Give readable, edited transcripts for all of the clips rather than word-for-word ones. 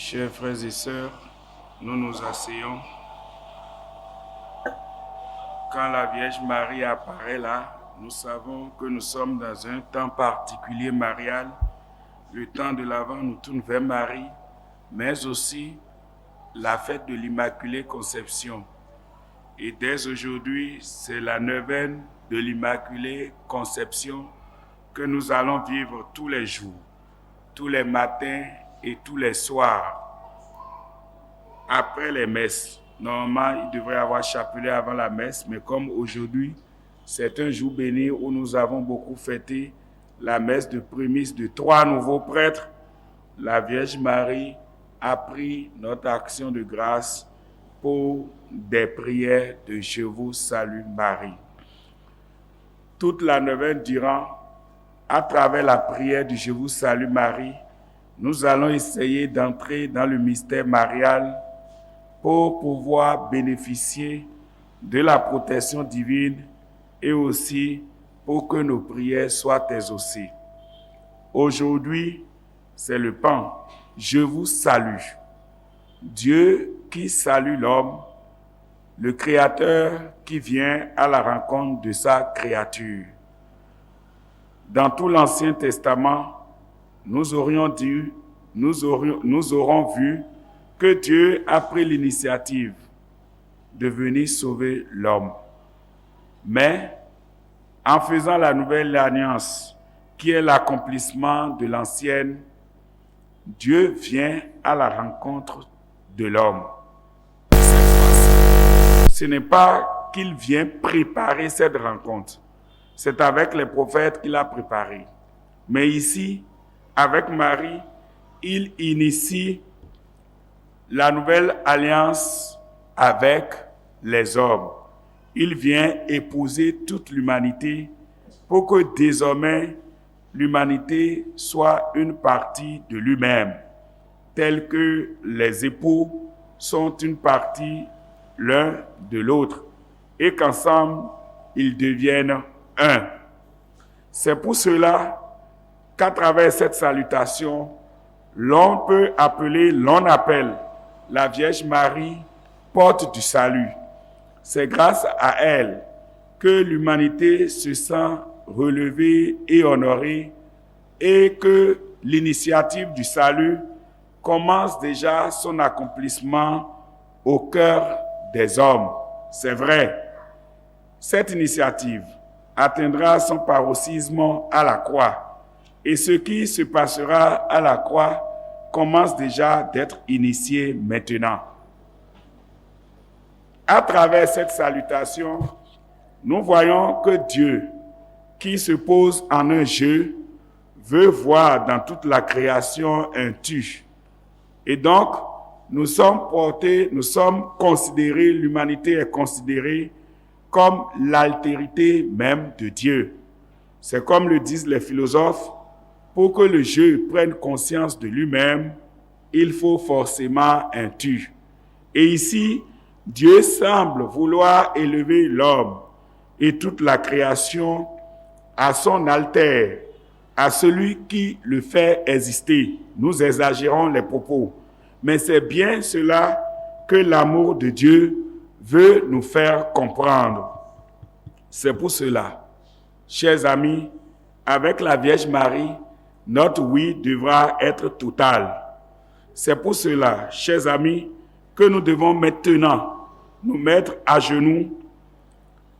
Chers frères et sœurs, nous nous asseyons. Quand la Vierge Marie apparaît là, nous savons que nous sommes dans un temps particulier marial. Le temps de l'Avent nous tourne vers Marie, mais aussi la fête de l'Immaculée Conception. Et dès aujourd'hui, c'est la neuvaine de l'Immaculée Conception que nous allons vivre tous les jours, tous les matins et tous les soirs. Après les messes, normalement, il devrait y avoir chapelet avant la messe, mais comme aujourd'hui, c'est un jour béni où nous avons beaucoup fêté la messe de prémisse de 3 nouveaux prêtres, la Vierge Marie a pris notre action de grâce pour des prières de Je vous salue Marie. Toute la neuvaine durant, à travers la prière de Je vous salue Marie, nous allons essayer d'entrer dans le mystère marial pour pouvoir bénéficier de la protection divine et aussi pour que nos prières soient exaucées. Aujourd'hui, c'est le pan. Je vous salue. Dieu qui salue l'homme, le Créateur qui vient à la rencontre de sa créature. Dans tout l'Ancien Testament, nous aurons vu que Dieu a pris l'initiative de venir sauver l'homme. Mais en faisant la nouvelle alliance, qui est l'accomplissement de l'ancienne, Dieu vient à la rencontre de l'homme. Ce n'est pas qu'il vient préparer cette rencontre. C'est avec les prophètes qu'il a préparé. Mais ici, avec Marie, il initie la nouvelle alliance avec les hommes. Il vient épouser toute l'humanité pour que désormais l'humanité soit une partie de lui-même, telle que les époux sont une partie l'un de l'autre et qu'ensemble ils deviennent un. C'est pour cela qu'à travers cette salutation, l'on appelle la Vierge Marie porte du salut. C'est grâce à elle que l'humanité se sent relevée et honorée et que l'initiative du salut commence déjà son accomplissement au cœur des hommes. C'est vrai, cette initiative atteindra son paroxysme à la croix et ce qui se passera à la croix commence déjà d'être initié maintenant. À travers cette salutation, nous voyons que Dieu, qui se pose en un jeu, veut voir dans toute la création un tu. Et donc, l'humanité est considérée comme l'altérité même de Dieu. C'est comme le disent les philosophes, pour que le jeu prenne conscience de lui-même, il faut forcément un tu. Et ici, Dieu semble vouloir élever l'homme et toute la création à son altère, à celui qui le fait exister. Nous exagérons les propos, mais c'est bien cela que l'amour de Dieu veut nous faire comprendre. C'est pour cela, chers amis, avec la Vierge Marie, notre oui devra être total. C'est pour cela, chers amis, que nous devons maintenant nous mettre à genoux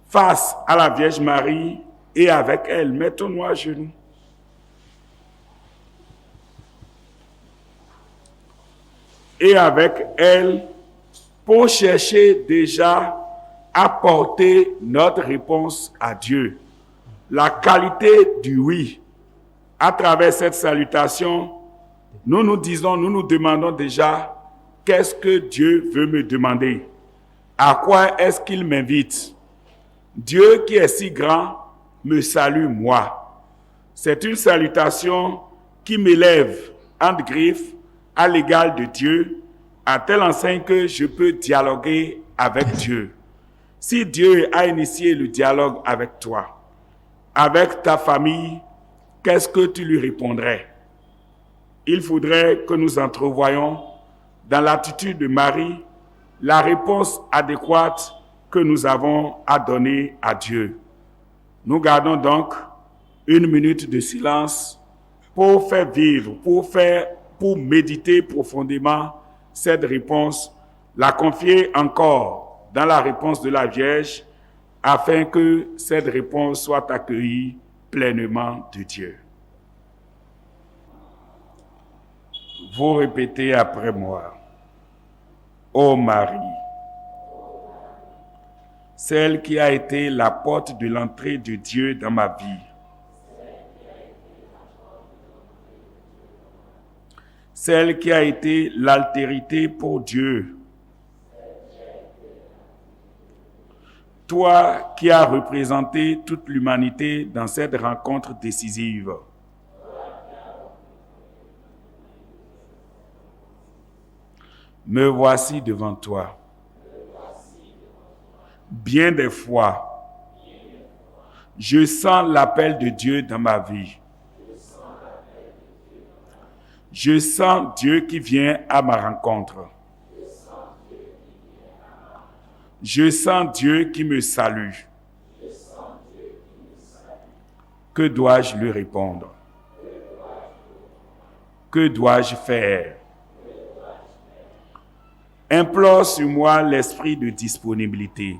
face à la Vierge Marie et avec elle, mettons-nous à genoux. Et avec elle, pour chercher déjà à porter notre réponse à Dieu. La qualité du oui. À travers cette salutation, nous nous demandons déjà qu'est-ce que Dieu veut me demander? À quoi est-ce qu'il m'invite? Dieu qui est si grand me salue moi. C'est une salutation qui m'élève entre griffes à l'égal de Dieu, à telle enseigne que je peux dialoguer avec Dieu. Si Dieu a initié le dialogue avec toi, avec ta famille, qu'est-ce que tu lui répondrais? Il faudrait que nous entrevoyions dans l'attitude de Marie, la réponse adéquate que nous avons à donner à Dieu. Nous gardons donc 1 minute de silence pour faire vivre, pour méditer profondément cette réponse, la confier encore dans la réponse de la Vierge, afin que cette réponse soit accueillie pleinement de Dieu. Vous répétez après moi. Ô Marie, celle qui a été la porte de l'entrée de Dieu dans ma vie. Celle qui a été l'altérité pour Dieu. Toi qui as représenté toute l'humanité dans cette rencontre décisive. Me voici devant toi. Bien des fois, je sens l'appel de Dieu dans ma vie. Je sens Dieu qui vient à ma rencontre. Je sens Dieu qui me salue. Que dois-je lui répondre? Que dois-je faire? Implore sur moi l'esprit de disponibilité.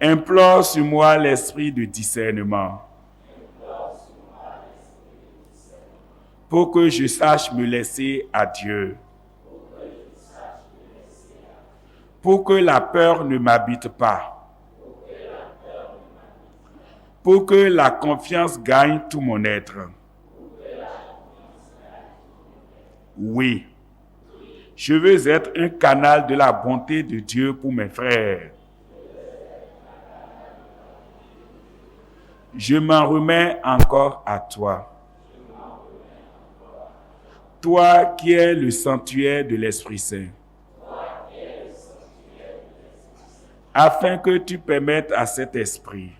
Implore sur moi l'esprit de discernement. Pour que je sache me laisser à Dieu. Pour que la peur ne m'habite pas. Pour que la confiance gagne tout mon être. Oui, je veux être un canal de la bonté de Dieu pour mes frères. Je m'en remets encore à toi. Toi qui es le sanctuaire de l'Esprit Saint. Afin que tu permettes à cet esprit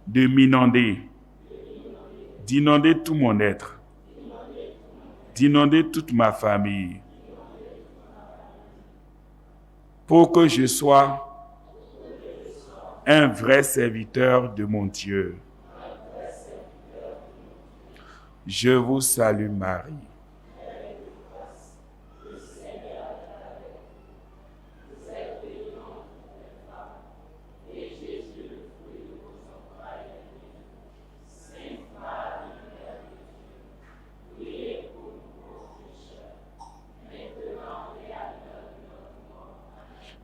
de m'inonder, d'inonder tout mon être, d'inonder toute ma famille, pour que je sois un vrai serviteur de mon Dieu. Je vous salue Marie.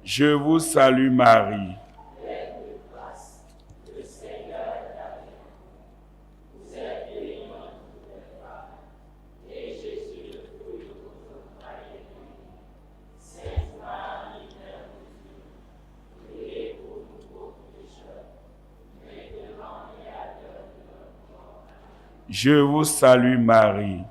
Je vous salue Marie. Je vous salue Marie.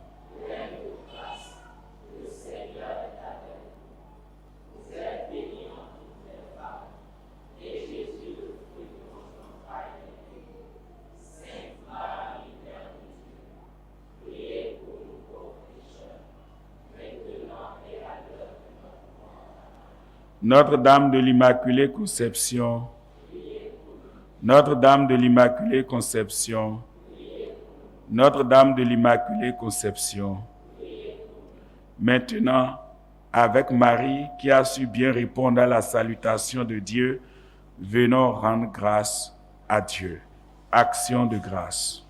Notre-Dame de l'Immaculée Conception, Notre-Dame de l'Immaculée Conception, Notre-Dame de l'Immaculée Conception. Maintenant, avec Marie qui a su bien répondre à la salutation de Dieu, venons rendre grâce à Dieu. Action de grâce.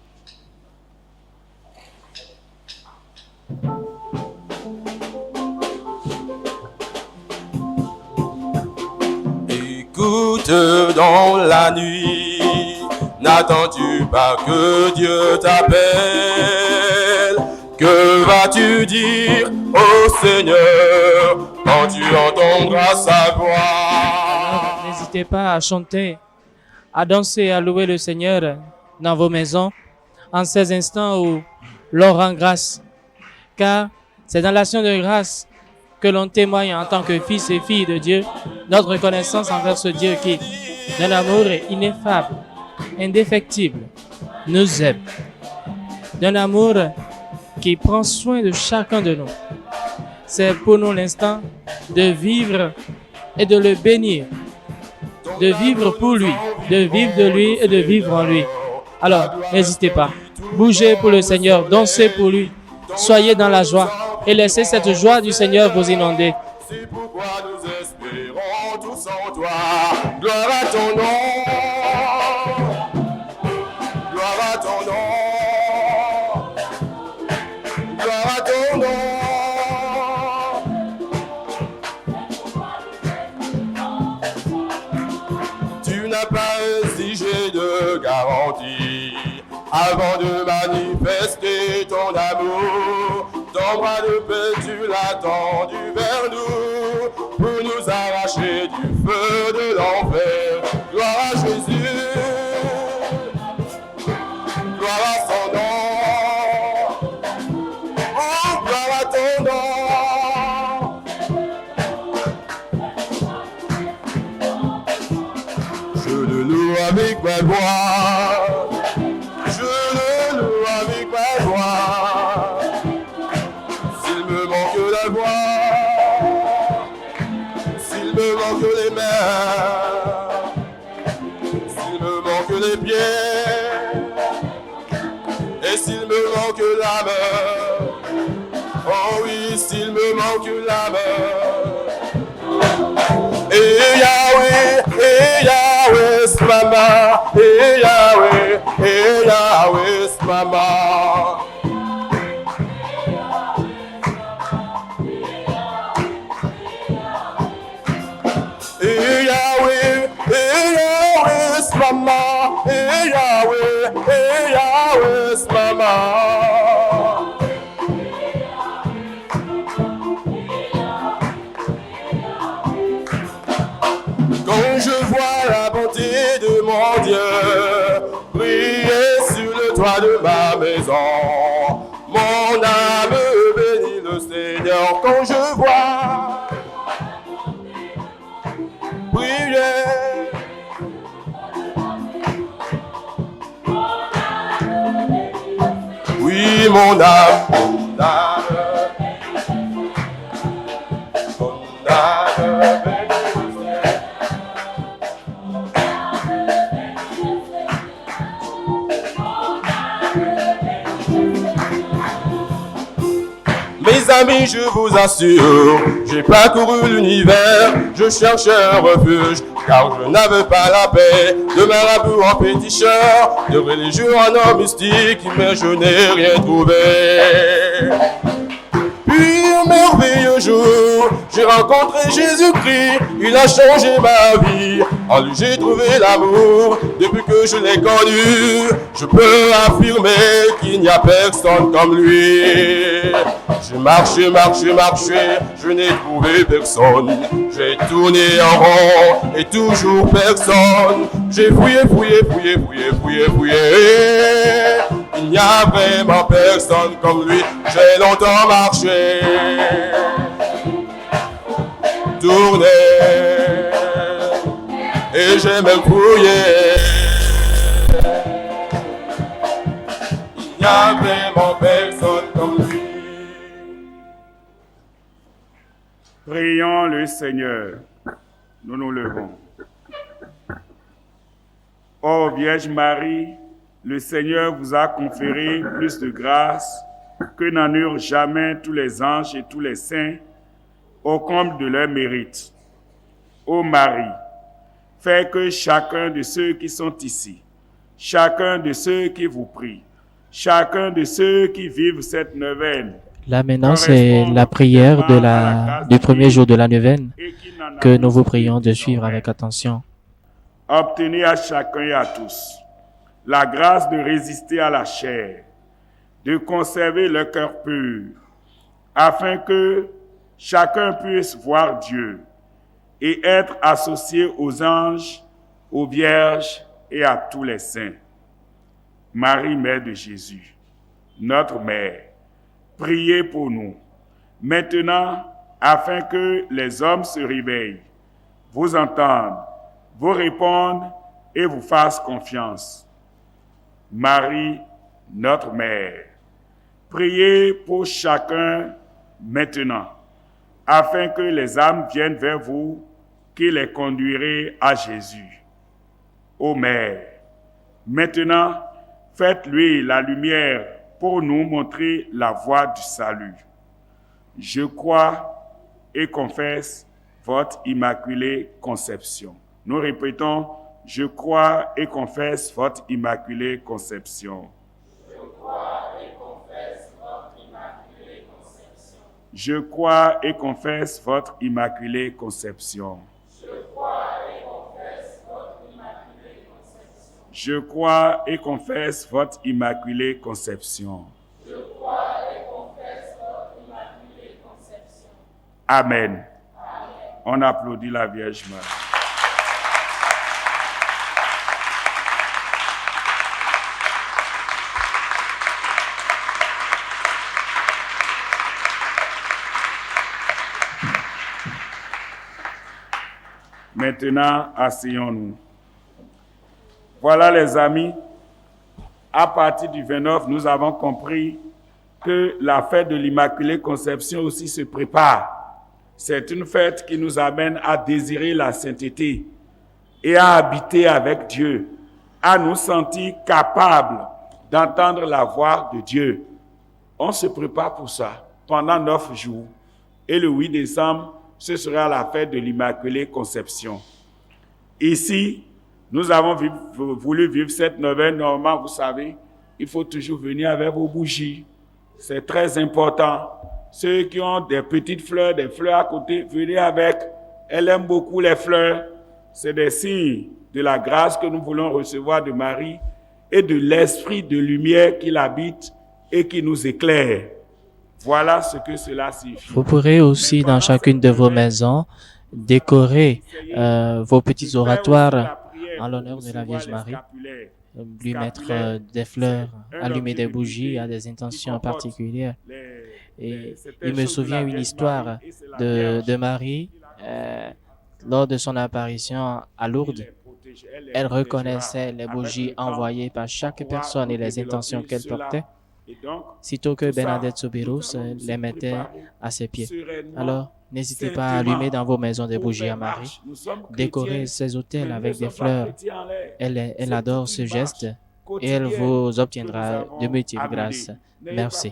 Écoute dans la nuit, n'attends-tu pas que Dieu t'appelle? Que vas-tu dire au Seigneur quand tu entendras sa voix? Alors, n'hésitez pas à chanter, à danser et à louer le Seigneur dans vos maisons en ces instants où l'on rend grâce. Car c'est dans l'action de grâce que l'on témoigne en tant que fils et filles de Dieu notre reconnaissance envers ce Dieu qui, d'un amour ineffable, indéfectible, nous aime. d'un amour qui prend soin de chacun de nous. C'est pour nous l'instant de vivre et de le bénir, de vivre pour lui, de vivre de lui et de vivre en lui. Alors, n'hésitez pas, bougez pour le Seigneur, dansez pour lui, soyez dans la joie et laissez cette joie du Seigneur vous inonder. C'est pourquoi nous espérons tous en toi. Gloire à ton nom. Gloire à ton nom. Gloire à ton nom. Tu n'as pas exigé de garantie avant de manifester ton amour. Ton bras de paix, tu l'as tendu vers nous pour nous arracher du feu de l'enfer. Gloire à Jésus, gloire à son nom, oh, gloire à ton nom. Je le loue avec ma voix, je le loue avec ma voix. S'il me manque la voix, s'il me manque les mains, s'il me manque les pieds, et s'il me manque la main, oh oui, s'il me manque la main. Et Yahweh, Mama, et Yahweh, Mama. Mama, Yahweh, Mama. Quand je vois la bonté de mon Dieu briller sur le toit de ma maison, mon âme bénit le Seigneur. Quand je vois briller oui, mon âme, mon âme, mon âme. Mes amis, je vous assure, j'ai parcouru l'univers, je cherchais un refuge, car je n'avais pas la paix de marabout en péticheur, de religieux en homme mystique, mais je n'ai rien trouvé. Puis un merveilleux jour, j'ai rencontré Jésus-Christ, il a changé ma vie, en lui j'ai trouvé l'amour, depuis que je l'ai connu, je peux affirmer qu'il n'y a personne comme lui. J'ai marché, je n'ai trouvé personne, j'ai tourné en rond et toujours personne, j'ai fouillé, il n'y a vraiment personne comme lui, j'ai longtemps marché, tourné, et j'ai même fouillé. Il n'y a vraiment personne comme lui. Prions le Seigneur. Nous nous levons. Ô Vierge Marie, le Seigneur vous a conféré plus de grâce que n'en eurent jamais tous les anges et tous les saints au comble de leur mérite. Ô Marie, fais que chacun de ceux qui sont ici, chacun de ceux qui vous prient, chacun de ceux qui vivent cette neuvaine, Là maintenant, c'est la prière du premier jour de la neuvaine que nous vous prions de suivre avec attention. Obtenez à chacun et à tous la grâce de résister à la chair, de conserver le cœur pur, afin que chacun puisse voir Dieu et être associé aux anges, aux vierges et à tous les saints. Marie, Mère de Jésus, notre Mère, priez pour nous, maintenant, afin que les hommes se réveillent, vous entendent, vous répondent et vous fassent confiance. Marie, notre Mère. Priez pour chacun maintenant, afin que les âmes viennent vers vous, qui les conduirez à Jésus. Ô Mère, maintenant, faites-lui la lumière pour nous montrer la voie du salut. Je crois et confesse votre immaculée conception. Nous répétons, je crois et confesse votre immaculée conception. Je crois et confesse votre immaculée conception. Je crois et confesse votre immaculée conception. Je crois et confesse votre immaculée conception. Je crois et confesse votre immaculée conception. Je crois et confesse votre immaculée conception. Amen. Amen. On applaudit la Vierge Marie. Maintenant, asseyons-nous. Voilà les amis, à partir du 29, nous avons compris que la fête de l'Immaculée Conception aussi se prépare. C'est une fête qui nous amène à désirer la sainteté et à habiter avec Dieu, à nous sentir capables d'entendre la voix de Dieu. On se prépare pour ça pendant 9 jours. Et le 8 décembre, ce sera la fête de l'Immaculée Conception. Ici, nous avons voulu vivre cette neuvaine. Normalement, vous savez, il faut toujours venir avec vos bougies. C'est très important. Ceux qui ont des petites fleurs, des fleurs à côté, venez avec. Elle aime beaucoup les fleurs. C'est des signes de la grâce que nous voulons recevoir de Marie et de l'esprit de lumière qui l'habite et qui nous éclaire. Voilà ce que cela signifie. Vous pourrez aussi, dans chacune de vos maisons, décorer vos petits oratoires en l'honneur de la Vierge Marie, lui mettre des fleurs, allumer des bougies à des intentions particulières. Et il me souvient une histoire de Marie lors de son apparition à Lourdes. Elle reconnaissait les bougies envoyées par chaque personne et les intentions qu'elle portait, sitôt que Bernadette Soubirous les mettait à ses pieds. Alors, n'hésitez pas à allumer dans vos maisons des bougies à Marie, décorer ses autels avec des fleurs. Elle adore ce geste et elle vous obtiendra de multiples grâces. Merci.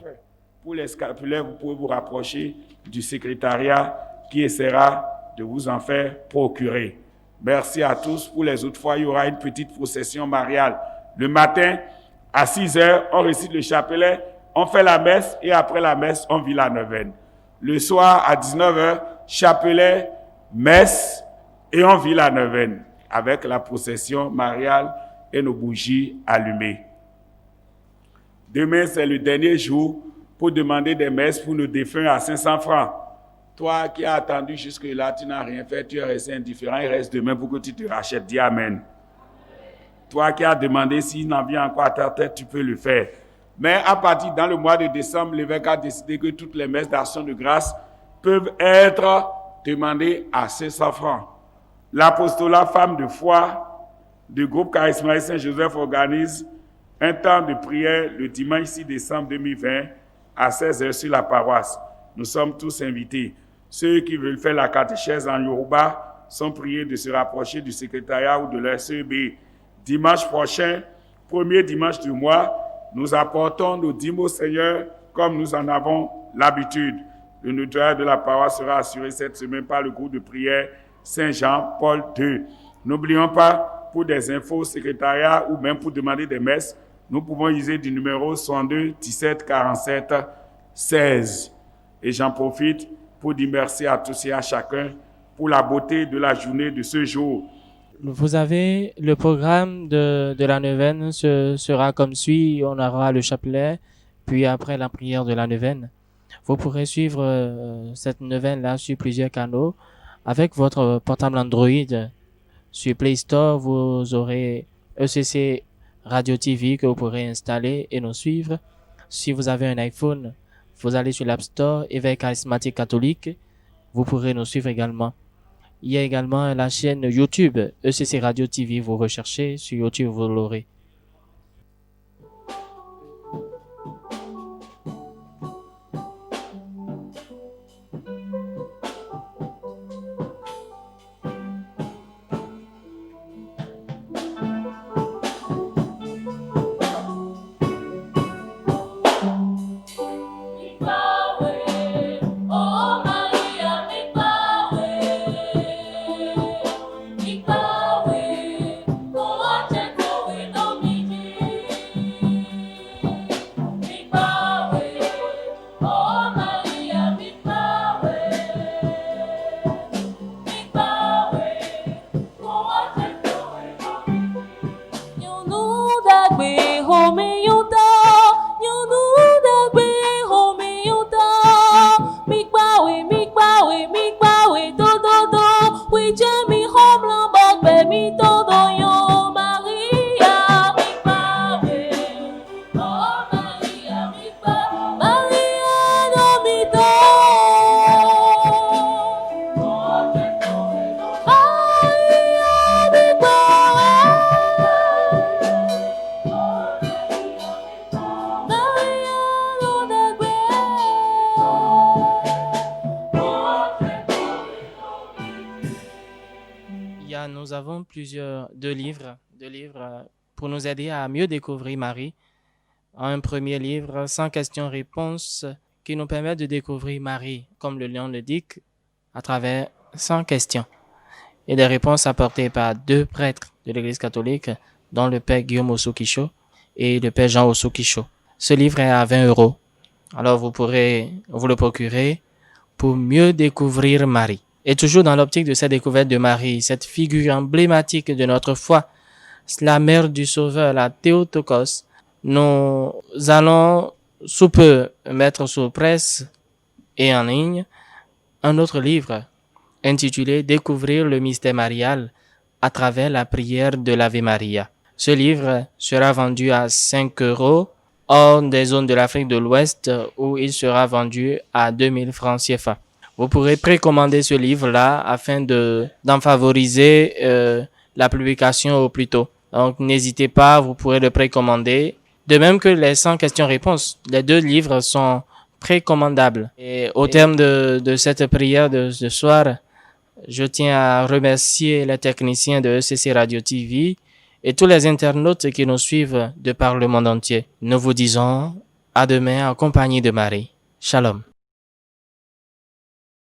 Pour les scapulaires, vous pouvez vous rapprocher du secrétariat qui essaiera de vous en faire procurer. Merci à tous. Pour les autres fois, il y aura une petite procession mariale. Le matin, à 6 heures, on récite le chapelet, on fait la messe et après la messe, on vit la neuvaine. Le soir, à 19 heures, chapelet, messe et on vit la neuvaine avec la procession mariale et nos bougies allumées. Demain, c'est le dernier jour pour demander des messes pour nos défunts à 500 francs. Toi qui as attendu jusque-là, tu n'as rien fait, tu es resté indifférent, il reste demain pour que tu te rachètes. Dis Amen. Toi qui as demandé s'il n'en vient encore à ta tête, tu peux le faire. Mais à partir dans le mois de décembre, l'évêque a décidé que toutes les messes d'action de grâce peuvent être demandées à 500 francs. L'apostolat Femmes de foi du groupe charismatique Saint-Joseph organise un temps de prière le dimanche 6 décembre 2020 à 16h sur la paroisse. Nous sommes tous invités. Ceux qui veulent faire la catéchèse en Yoruba sont priés de se rapprocher du secrétariat ou de leur CEB. Dimanche prochain, premier dimanche du mois, nous apportons nos dîmes au Seigneur comme nous en avons l'habitude. Le nettoyage de la paroisse sera assuré cette semaine par le groupe de prière Saint-Jean-Paul II. N'oublions pas, pour des infos au secrétariat ou même pour demander des messes, nous pouvons user du numéro 62 17 47 16. Et j'en profite pour dire merci à tous et à chacun pour la beauté de la journée de ce jour. Vous avez le programme de la neuvaine sera comme suit. On aura le chapelet, puis après la prière de la neuvaine. Vous pourrez suivre cette neuvaine-là sur plusieurs canaux avec votre portable Android. Sur Play Store, vous aurez ECC Radio TV que vous pourrez installer et nous suivre. Si vous avez un iPhone, vous allez sur l'App Store, Éveil Charismatique Catholique. Vous pourrez nous suivre également. Il y a également la chaîne YouTube, ECC Radio TV. Vous recherchez sur YouTube, vous l'aurez. nous avons deux livres pour nous aider à mieux découvrir Marie. Un premier livre, 100 questions-réponses, qui nous permet de découvrir Marie, comme le nom le dit, à travers 100 questions et des réponses apportées par deux prêtres de l'Église catholique, dont le Père Guillaume Ossou-Kicho et le Père Jean Ossou-Kicho. Ce livre est à 20 €. Alors vous pourrez vous le procurer pour mieux découvrir Marie. Et toujours dans l'optique de cette découverte de Marie, cette figure emblématique de notre foi, la mère du Sauveur, la Théotokos, nous allons sous peu mettre sous presse et en ligne un autre livre intitulé « Découvrir le mystère marial à travers la prière de l'Ave Maria ». Ce livre sera vendu à 5 € hors des zones de l'Afrique de l'Ouest où il sera vendu à 2000 francs CFA. Vous pourrez précommander ce livre-là afin d'en favoriser la publication au plus tôt. Donc n'hésitez pas, vous pourrez le précommander. De même que les 100 questions-réponses, les deux livres sont précommandables. Et au terme de cette prière de ce soir, je tiens à remercier les techniciens de ECC Radio TV et tous les internautes qui nous suivent de par le monde entier. Nous vous disons à demain en compagnie de Marie. Shalom.